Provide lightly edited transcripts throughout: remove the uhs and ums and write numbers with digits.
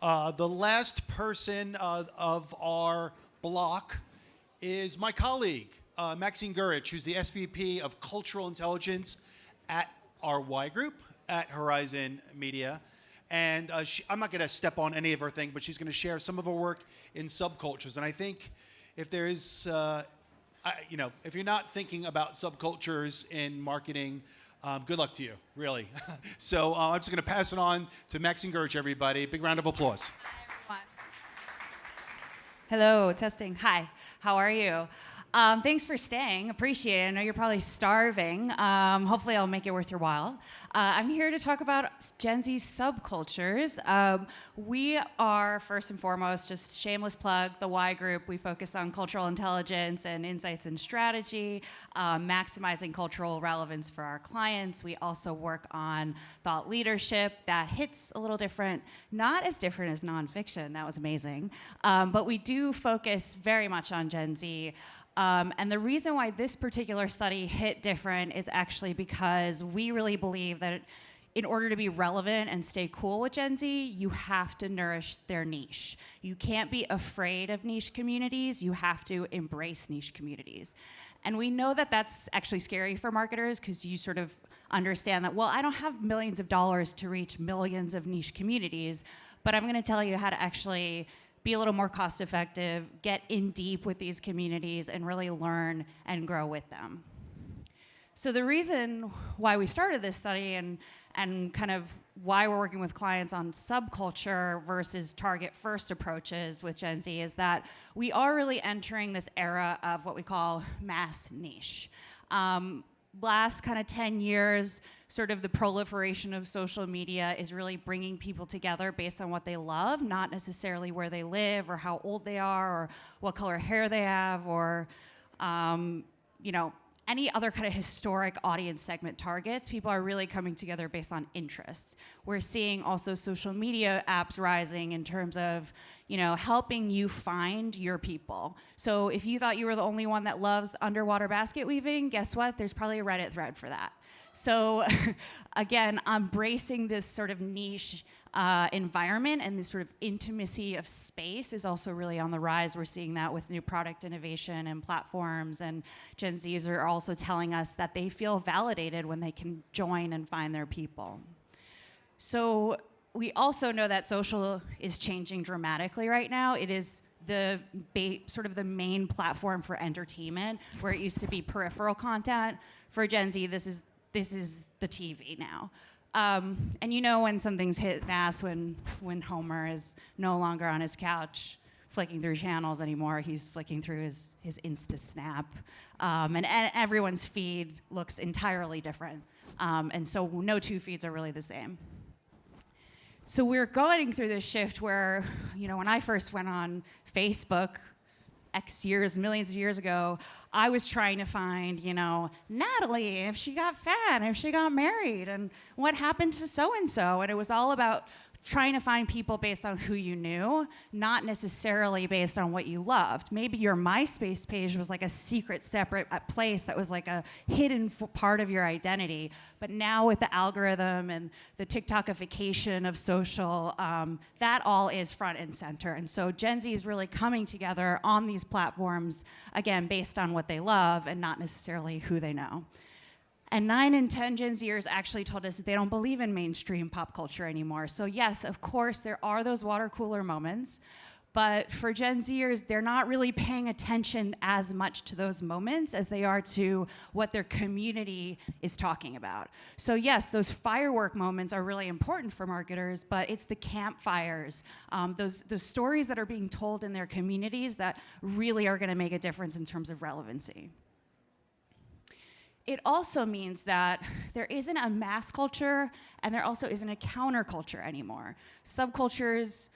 The last person of our block is my colleague, Maxine Gurevich, who's the SVP of Cultural Intelligence at our Y Group at Horizon Media. And I'm not going to step on any of her thing, but she's going to share some of her work in subcultures. And I think if there is, if you're not thinking about subcultures in marketing, good luck to you, really. So I'm just going to pass it on to Maxine Gurevich, everybody. Big round of applause. Hi, everyone. Hello, testing. Hi, how are you? Thanks for staying. Appreciate it. I know you're probably starving. Hopefully I'll make it worth your while. I'm here to talk about Gen Z subcultures. We are, first and foremost, just shameless plug, the Y Group. We focus on cultural intelligence and insights and strategy, maximizing cultural relevance for our clients. We also work on thought leadership that hits a little different, not as different as nonfiction. That was amazing. But we do focus very much on Gen Z. And the reason why this particular study hit different is actually because we really believe that in order to be relevant and stay cool with Gen Z, you have to nourish their niche. You can't be afraid of niche communities. You have to embrace niche communities. And we know that that's actually scary for marketers because you sort of understand that, well, I don't have millions of dollars to reach millions of niche communities, but I'm going to tell you how to actually be a little more cost effective, get in deep with these communities, and really learn and grow with them. So the reason why we started this study and kind of why we're working with clients on subculture versus target first approaches with Gen Z is that we are really entering this era of what we call mass niche. Last kind of 10 years, sort of the proliferation of social media is really bringing people together based on what they love, not necessarily where they live or how old they are or what color hair they have or, any other kind of historic audience segment targets. People are really coming together based on interests. We're seeing also social media apps rising in terms of, helping you find your people. So if you thought you were the only one that loves underwater basket weaving, guess what? There's probably a Reddit thread for that. So again, embracing this sort of niche environment and this sort of intimacy of space is also really on the rise. We're seeing that with new product innovation and platforms, and Gen Zs are also telling us that they feel validated when they can join and find their people. So we also know that social is changing dramatically right now. It is sort of the main platform for entertainment, where it used to be peripheral content. For Gen Z, this is the TV now. And when something's hit mass, when Homer is no longer on his couch flicking through channels anymore, he's flicking through his Insta Snap. And everyone's feed looks entirely different. And so no two feeds are really the same. So we're going through this shift where, when I first went on Facebook, millions of years ago, I was trying to find, Natalie, if she got fat, if she got married, and what happened to so-and-so. And it was all about trying to find people based on who you knew, not necessarily based on what you loved. Maybe your MySpace page was like a secret, separate place that was like a hidden part of your identity. But now with the algorithm and the TikTokification of social, that all is front and center. And so Gen Z is really coming together on these platforms, again, based on what they love and not necessarily who they know. And 9 in 10 Gen Zers actually told us that they don't believe in mainstream pop culture anymore. So yes, of course, there are those water cooler moments, but for Gen Zers, they're not really paying attention as much to those moments as they are to what their community is talking about. So yes, those firework moments are really important for marketers, but it's the campfires, those stories that are being told in their communities that really are gonna make a difference in terms of relevancy. It also means that there isn't a mass culture and there also isn't a counterculture anymore. Subcultures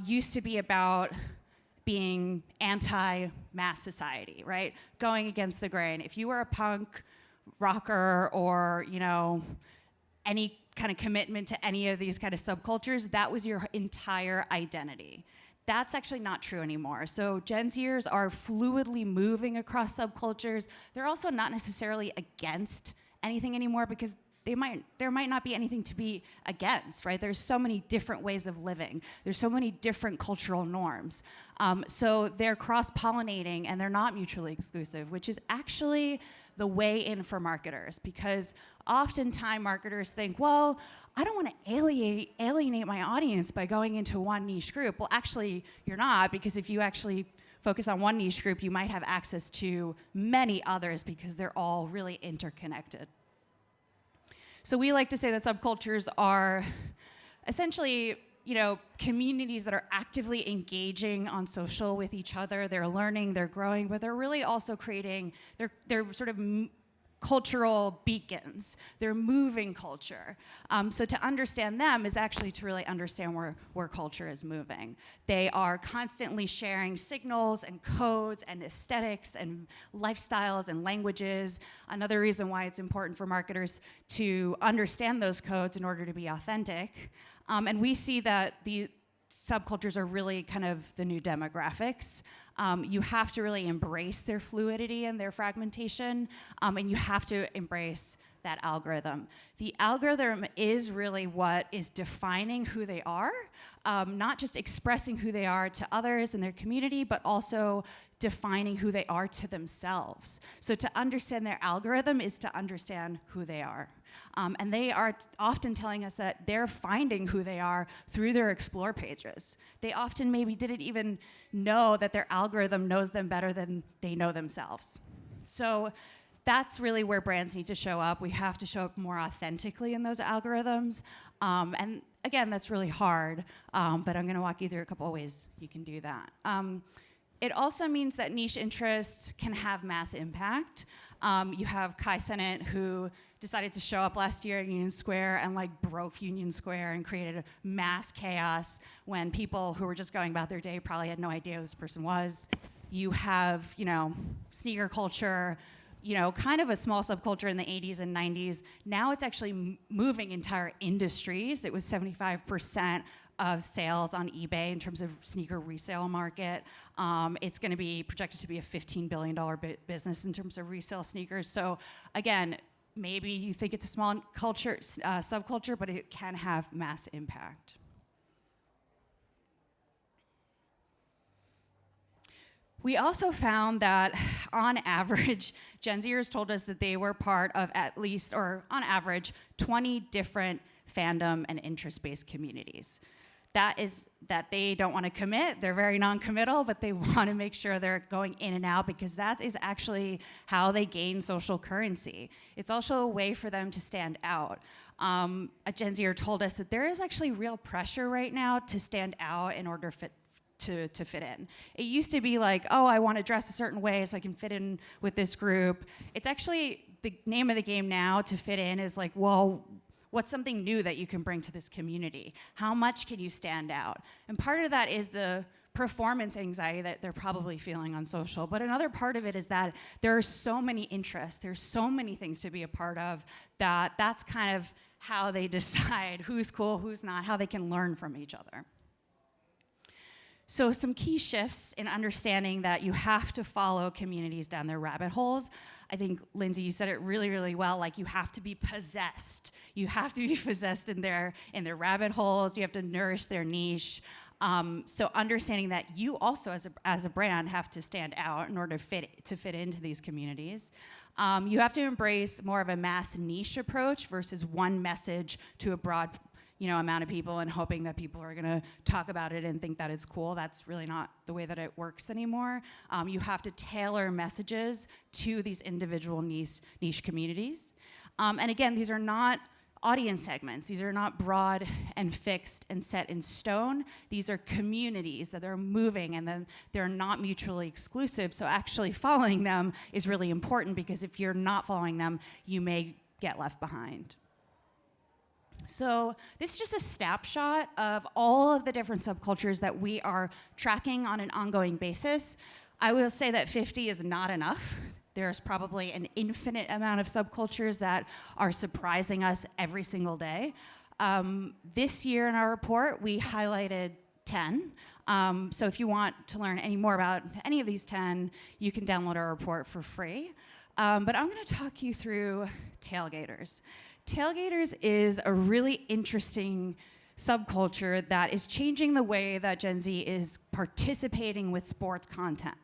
used to be about being anti-mass society, right? Going against the grain. If you were a punk rocker or, any kind of commitment to any of these kind of subcultures, that was your entire identity. That's actually not true anymore. So Gen Zers are fluidly moving across subcultures. They're also not necessarily against anything anymore because there might not be anything to be against, right? There's so many different ways of living. There's so many different cultural norms. So they're cross-pollinating and they're not mutually exclusive, which is actually the way in for marketers, because oftentimes marketers think, well, I don't want to alienate my audience by going into one niche group. Well, actually, you're not, because if you actually focus on one niche group, you might have access to many others because they're all really interconnected. So we like to say that subcultures are essentially, communities that are actively engaging on social with each other. They're learning, they're growing, but they're really also creating, they're sort of cultural beacons. They're moving culture. So to understand them is actually to really understand where culture is moving. They are constantly sharing signals and codes and aesthetics and lifestyles and languages. Another reason why it's important for marketers to understand those codes in order to be authentic. And we see that the subcultures are really kind of the new demographics. You have to really embrace their fluidity and their fragmentation, and you have to embrace that algorithm. The algorithm is really what is defining who they are, not just expressing who they are to others in their community, but also defining who they are to themselves. So to understand their algorithm is to understand who they are. And they are often telling us that they're finding who they are through their explore pages. They often maybe didn't even know that their algorithm knows them better than they know themselves. So that's really where brands need to show up. We have to show up more authentically in those algorithms. And again, that's really hard, but I'm gonna walk you through a couple of ways you can do that. It also means that niche interests can have mass impact. You have Kai Cenat, who decided to show up last year at Union Square and broke Union Square and created a mass chaos when people who were just going about their day probably had no idea who this person was. You have, sneaker culture, kind of a small subculture in the 80s and 90s. Now it's actually moving entire industries. It was 75% of sales on eBay in terms of sneaker resale market. It's going to be projected to be a $15 billion business in terms of resale sneakers. So again, maybe you think it's a small culture, subculture, but it can have mass impact. We also found that on average, Gen Zers told us that they were part of at least, or on average, 20 different fandom and interest-based communities. That is that they don't want to commit. They're very non-committal, but they want to make sure they're going in and out because that is actually how they gain social currency. It's also a way for them to stand out. A Gen Zer told us that there is actually real pressure right now to stand out in order to fit in. It used to be like, oh, I want to dress a certain way so I can fit in with this group. It's actually the name of the game now to fit in is like, well, what's something new that you can bring to this community? How much can you stand out? And part of that is the performance anxiety that they're probably feeling on social. But another part of it is that there are so many interests, there's so many things to be a part of that that's kind of how they decide who's cool, who's not, how they can learn from each other. So some key shifts in understanding that you have to follow communities down their rabbit holes. I think, Lindsay, you said it really, really well, like you have to be possessed. You have to be possessed in their rabbit holes. You have to nourish their niche. So understanding that you also, as a brand, have to stand out in order to fit into these communities. You have to embrace more of a mass niche approach versus one message to a broad amount of people and hoping that people are going to talk about it and think that it's cool. That's really not the way that it works anymore. You have to tailor messages to these individual niche communities. And again, these are not audience segments. These are not broad and fixed and set in stone. These are communities that are moving and then they're not mutually exclusive. So actually following them is really important because if you're not following them, you may get left behind. So this is just a snapshot of all of the different subcultures that we are tracking on an ongoing basis. I will say that 50 is not enough. There's probably an infinite amount of subcultures that are surprising us every single day. This year in our report, we highlighted 10. So if you want to learn any more about any of these 10, you can download our report for free. But I'm going to talk you through tailgaters. Tailgaters is a really interesting subculture that is changing the way that Gen Z is participating with sports content.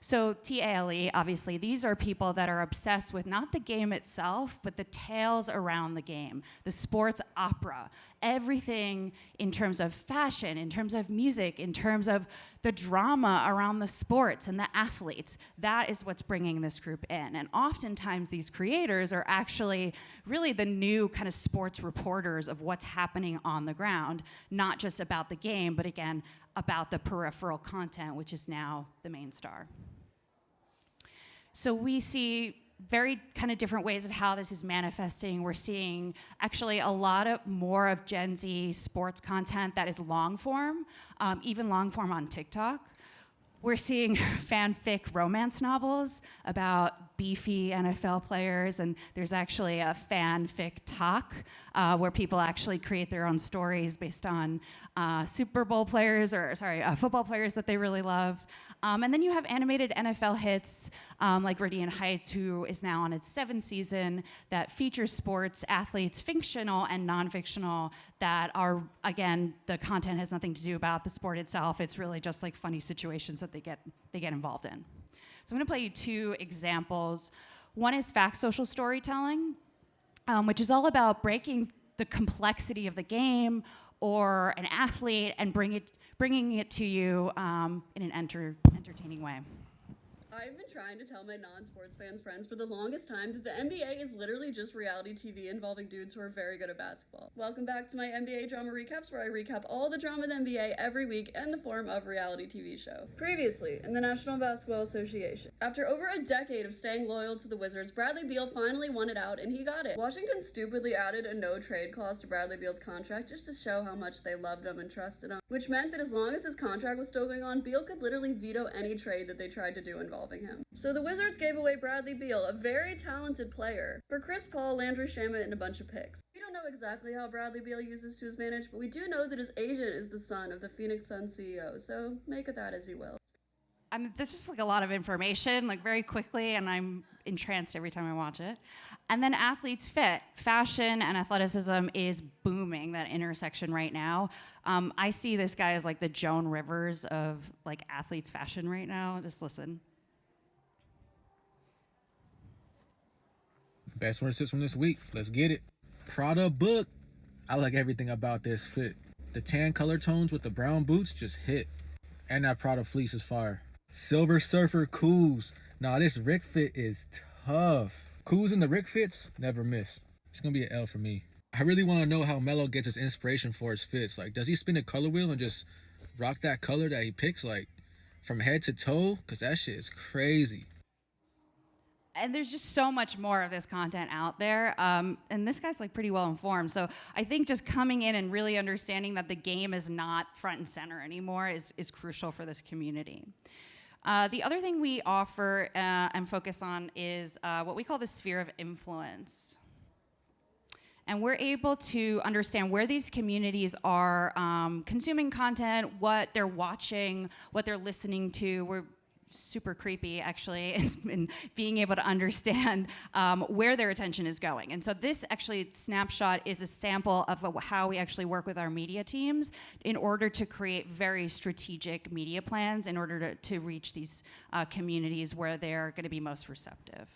So TALE, obviously, these are people that are obsessed with not the game itself, but the tales around the game, the sports opera, everything in terms of fashion, in terms of music, in terms of the drama around the sports and the athletes. That is what's bringing this group in. And oftentimes these creators are actually really the new kind of sports reporters of what's happening on the ground, not just about the game, but again, about the peripheral content, which is now the main star. So we see very kind of different ways of how this is manifesting. We're seeing actually a lot of more of Gen Z sports content that is long form, even long form on TikTok. We're seeing fanfic romance novels about beefy NFL players, and there's actually a fanfic talk where people actually create their own stories based on football players that they really love. And then you have animated NFL hits like Radiant Heights, who is now on its 7th season, that features sports athletes, fictional and non-fictional, that are, again, the content has nothing to do about the sport itself. It's really just like funny situations that they get involved in. So I'm gonna play you 2 examples. One is fact social storytelling, which is all about breaking the complexity of the game or an athlete and bringing it to you in an entertaining way. I've been trying to tell my non-sports fans friends for the longest time that the NBA is literally just reality TV involving dudes who are very good at basketball. Welcome back to my NBA drama recaps, where I recap all the drama in the NBA every week in the form of reality TV show. Previously, in the National Basketball Association. After over a decade of staying loyal to the Wizards, Bradley Beal finally won it out, and he got it. Washington stupidly added a no-trade clause to Bradley Beal's contract just to show how much they loved him and trusted him, which meant that as long as his contract was still going on, Beal could literally veto any trade that they tried to do involving him. So the Wizards gave away Bradley Beal, a very talented player, for Chris Paul, Landry Shamet, and a bunch of picks. We don't know exactly how Bradley Beal uses to his advantage, but we do know that his agent is the son of the Phoenix Suns CEO, so make of that as you will. I mean, there's just like a lot of information, like very quickly, and I'm entranced every time I watch it. And then athletes fit. Fashion and athleticism is booming, that intersection right now. I see this guy as like the Joan Rivers of like athletes fashion right now. Just listen. Best sources from this week. Let's get it. Prada book. I like everything about this fit. The tan color tones with the brown boots just hit. And that Prada fleece is fire. Silver Surfer Cools. Nah, this Rick fit is tough. Cools and the Rick fits, never miss. It's gonna be an L for me. I really want to know how Melo gets his inspiration for his fits. Like, does he spin a color wheel and just rock that color that he picks, like, from head to toe? Because that shit is crazy. And there's just so much more of this content out there. And this guy's like pretty well informed. So I think just coming in and really understanding that the game is not front and center anymore is crucial for this community. The other thing we offer and focus on is what we call the sphere of influence. And we're able to understand where these communities are consuming content, what they're watching, what they're listening to. We're super creepy, actually, in being able to understand where their attention is going. And so this actually snapshot is a sample of how we actually work with our media teams in order to create very strategic media plans in order to reach these communities where they're going to be most receptive.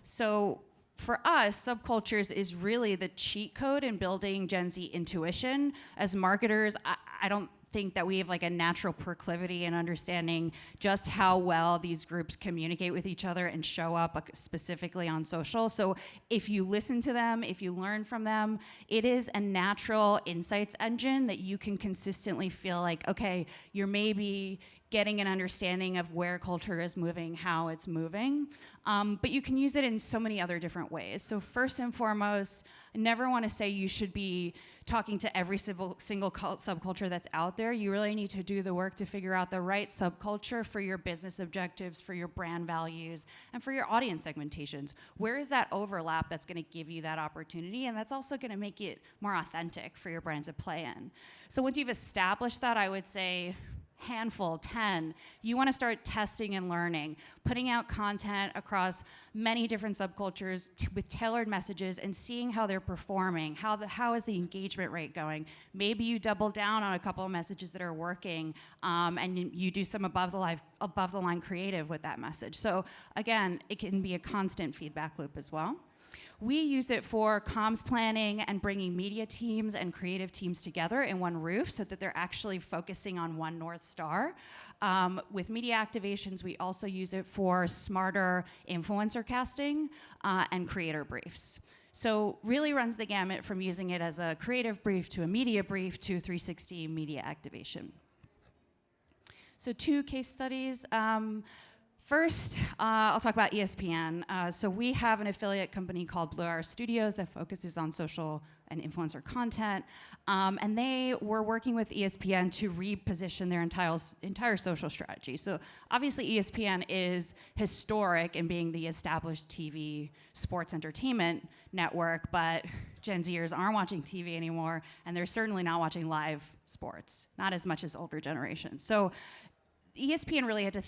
So for us, subcultures is really the cheat code in building Gen Z intuition. As marketers, I don't think that we have like a natural proclivity in understanding just how well these groups communicate with each other and show up specifically on social. So if you listen to them, if you learn from them, it is a natural insights engine that you can consistently feel like, okay, you're maybe getting an understanding of where culture is moving, how it's moving. But you can use it in so many other different ways. So first and foremost, I never want to say you should be talking to every single subculture that's out there. You really need to do the work to figure out the right subculture for your business objectives, for your brand values, and for your audience segmentations. Where is that overlap that's going to give you that opportunity? And that's also going to make it more authentic for your brand to play in. So once you've established that, I would say, handful, 10. You want to start testing and learning, putting out content across many different subcultures with tailored messages and seeing how they're performing, how is the engagement rate going. Maybe you double down on a couple of messages that are working, and you do some above the line creative with that message. So again, it can be a constant feedback loop as well. We use it for comms planning and bringing media teams and creative teams together in one roof so that they're actually focusing on one North Star. With media activations, we also use it for smarter influencer casting and creator briefs. So really runs the gamut from using it as a creative brief to a media brief to 360 media activation. So 2 case studies. First, I'll talk about ESPN. So we have an affiliate company called Blue Hour Studios that focuses on social and influencer content. And they were working with ESPN to reposition their entire social strategy. So obviously ESPN is historic in being the established TV sports entertainment network, but Gen Zers aren't watching TV anymore, and they're certainly not watching live sports, not as much as older generations. So ESPN really had to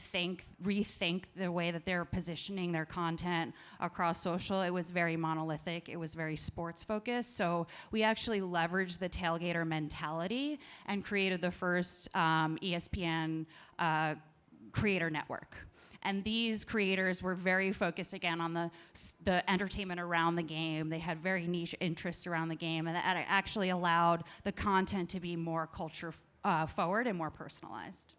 rethink the way that they're positioning their content across social. It was very monolithic. It was very sports focused. So we actually leveraged the tailgater mentality and created the first ESPN creator network. And these creators were very focused, again, on the entertainment around the game. They had very niche interests around the game, and that actually allowed the content to be more culture forward and more personalized.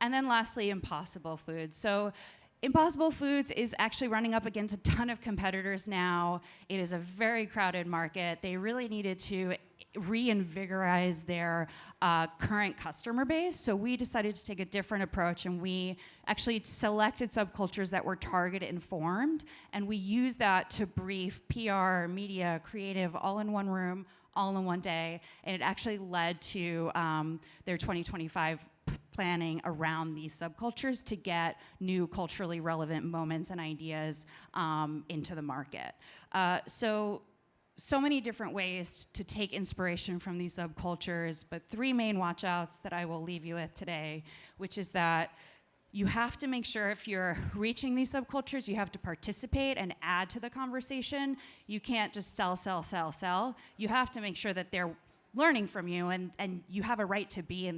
And then lastly, Impossible Foods. So Impossible Foods is actually running up against a ton of competitors now. It is a very crowded market. They really needed to reinvigorize their current customer base. So we decided to take a different approach, and we actually selected subcultures that were target informed, and we used that to brief PR, media, creative, all in one room, all in one day, and it actually led to their 2025 planning around these subcultures to get new culturally relevant moments and ideas into the market. So many different ways to take inspiration from these subcultures, but 3 main watchouts that I will leave you with today, which is that you have to make sure if you're reaching these subcultures, you have to participate and add to the conversation. You can't just sell, sell, sell, sell. You have to make sure that they're learning from you, and you have a right to be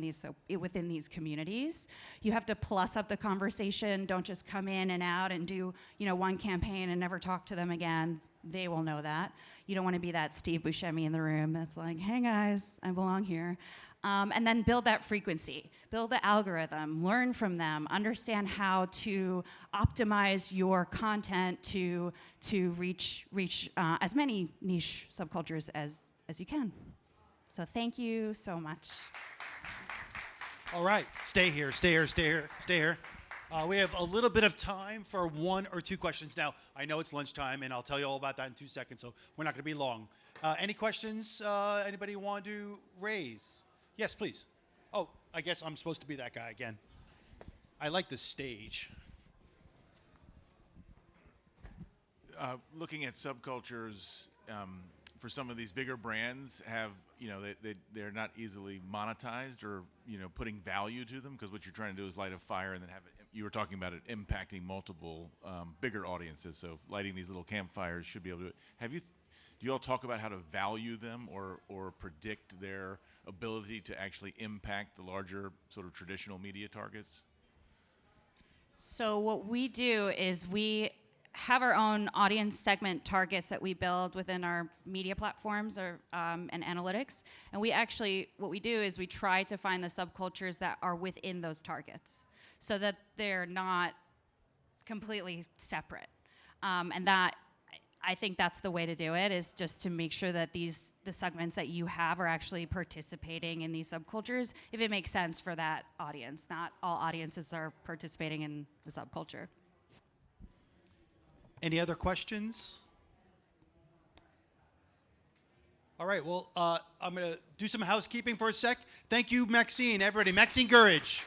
within these communities. You have to plus up the conversation. Don't just come in and out and do one campaign and never talk to them again. They will know that. You don't want to be that Steve Buscemi in the room that's like, hey guys, I belong here. And then build that frequency, build the algorithm, learn from them, understand how to optimize your content to reach as many niche subcultures as you can. So thank you so much. All right, stay here. We have a little bit of time for 1 or 2 questions. Now, I know it's lunchtime, and I'll tell you all about that in 2 seconds, so we're not going to be long. Any questions anybody want to raise? Yes, please. Oh, I guess I'm supposed to be that guy again. I like this stage. Looking at subcultures, for some of these bigger brands they're not easily monetized or putting value to them, because what you're trying to do is light a fire and then have it. You were talking about it impacting multiple bigger audiences, so lighting these little campfires should be able to do it. Do you all talk about how to value them or predict their ability to actually impact the larger sort of traditional media targets? So what we do is we have our own audience segment targets that we build within our media platforms and analytics. And what we do is we try to find the subcultures that are within those targets so that they're not completely separate. And that, I think that's the way to do it, is just to make sure that the segments that you have are actually participating in these subcultures, if it makes sense for that audience. Not all audiences are participating in the subculture. Any other questions? All right, well, I'm going to do some housekeeping for a sec. Thank you, Maxine, everybody. Maxine Gurevich.